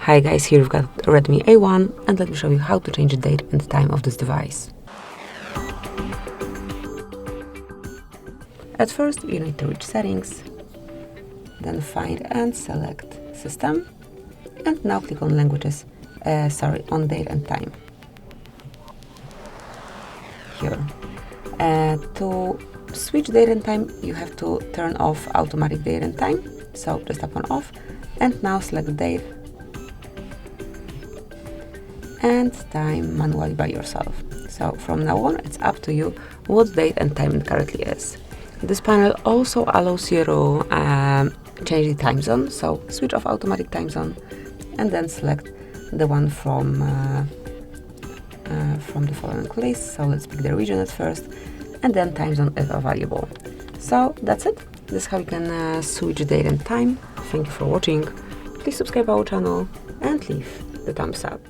Hi guys, here we've got Redmi A1 and let me show you how to change the date and time of this device. At first you need to reach settings, then find and select system, and now click on languages, on date and time. Here. To switch date and time you have to turn off automatic date and time, so just tap on off and now select date and time manually by yourself. So from now on it's up to you what date and time it currently is. This panel also allows you to change the time zone, so switch off automatic time zone and then select the one from the following list. So let's pick the region at first and then time zone if available. So that's it. This is how you can switch date and time. Thank you for watching. Please subscribe our channel and leave the thumbs up.